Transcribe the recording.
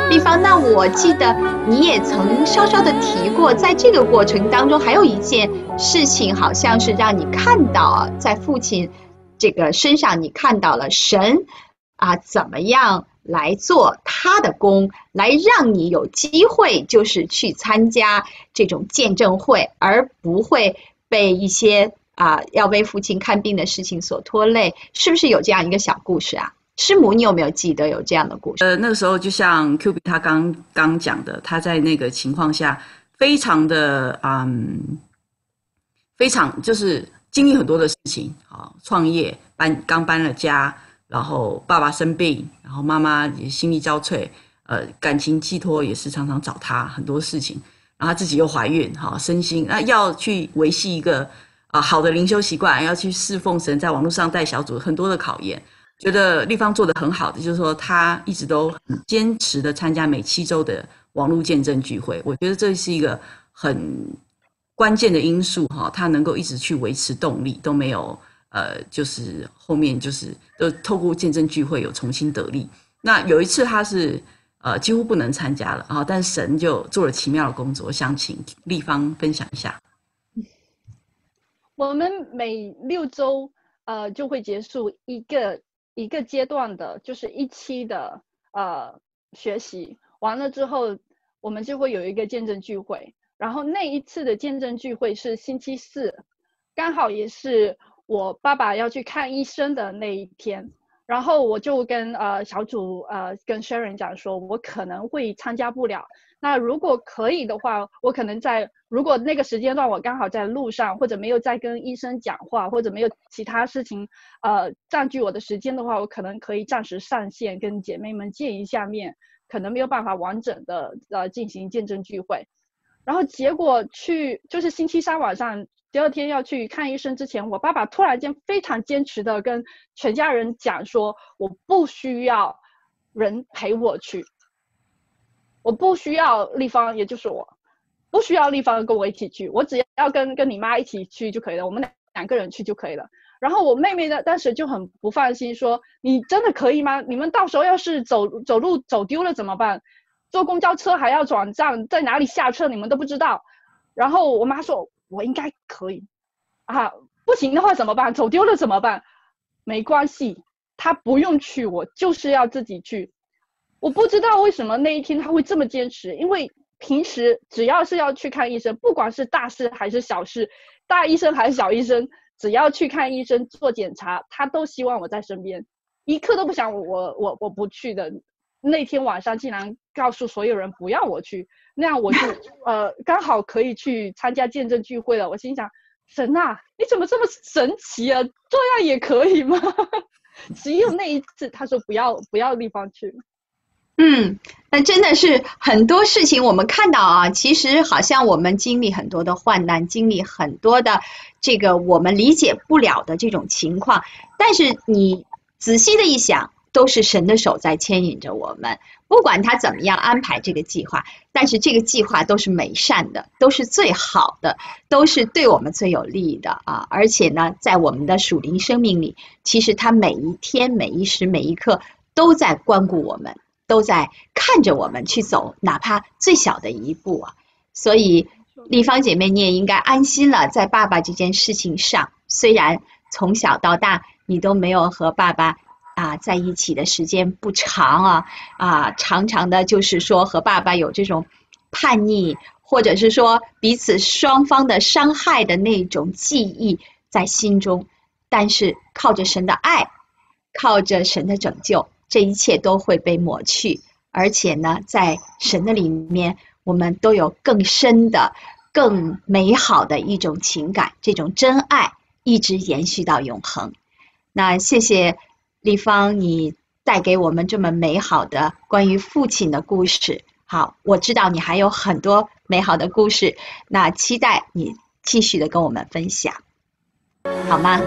丽芳，那我记得你也曾稍稍的提过，在这个过程当中，还有一件事情，好像是让你看到啊，在父亲这个身上，你看到了神啊，怎么样来做他的工，来让你有机会就是去参加这种见证会，而不会被一些要为父亲看病的事情所拖累，是不是有这样一个小故事啊？师母，你有没有记得有这样的故事？那个时候就像 Q B 他刚讲的，他在那个情况下非常的非常就是经历很多的事情啊，创业刚搬了家，然后爸爸生病，然后妈妈也心力交瘁，感情寄托也是常常找他很多事情，然后他自己又怀孕哈，身心要去维系一个好的灵修习惯，要去侍奉神，在网络上带小组，很多的考验。觉得丽芳做得很好的，就是说她一直都很坚持的参加每7周的网络见证聚会，我觉得这是一个很关键的因素哈，她能够一直去维持动力，都没有就是后面就是透过见证聚会有重新得力。那有一次她是几乎不能参加了啊，但神就做了奇妙的工作，我想请丽芳分享一下。我们每6周就会结束一个阶段的，就是1期的学习，完了之后我们就会有一个见证聚会，然后那一次的见证聚会是星期4，刚好也是我爸爸要去看医生的那一天，然后我就跟小组跟 Sharon 讲说，我可能会参加不了。那如果可以的话，我可能如果那个时间段我刚好在路上，或者没有在跟医生讲话，或者没有其他事情占据我的时间的话，我可能可以暂时上线跟姐妹们见一下面，可能没有办法完整的进行见证聚会。然后结果就是星期3晚上，第2天要去看医生之前，我爸爸突然间非常坚持的跟全家人讲说，我不需要人陪我去，我不需要丽芳，也就是我不需要丽芳跟我一起去，我只要跟你妈一起去就可以了，我们2个人去就可以了。然后我妹妹呢，当时就很不放心，说你真的可以吗？你们到时候要是走路走丢了怎么办？坐公交车还要转站，在哪里下车你们都不知道。然后我妈说，我应该可以啊，不行的话怎么办？走丢了怎么办？没关系，她不用去，我就是要自己去。我不知道为什么那一天他会这么坚持，因为平时只要是要去看医生，不管是大事还是小事，大医生还是小医生，只要去看医生做检查，他都希望我在身边，一刻都不想我不去的。那天晚上竟然告诉所有人不要我去，那样我就刚好可以去参加见证聚会了。我心想，神啊，你怎么这么神奇啊？这样也可以吗？只有那一次，他说不要地方去。那真的是很多事情我们看到啊，其实好像我们经历很多的患难，经历很多的这个我们理解不了的这种情况，但是你仔细的一想，都是神的手在牵引着我们，不管他怎么样安排这个计划，但是这个计划都是美善的，都是最好的，都是对我们最有利的啊！而且呢，在我们的属灵生命里，其实他每一天、每一时、每一刻都在关顾我们，都在看着我们去走，哪怕最小的一步啊！所以丽芳姐妹，你也应该安心了，在爸爸这件事情上，虽然从小到大你都没有和爸爸在一起的时间不长常常的就是说和爸爸有这种叛逆，或者是说彼此双方的伤害的那种记忆在心中，但是靠着神的爱，靠着神的拯救，这一切都会被抹去，而且呢，在神的里面，我们都有更深的、更美好的一种情感，这种真爱一直延续到永恒。那谢谢丽芳，你带给我们这么美好的关于父亲的故事。好，我知道你还有很多美好的故事，那期待你继续的跟我们分享，好吗？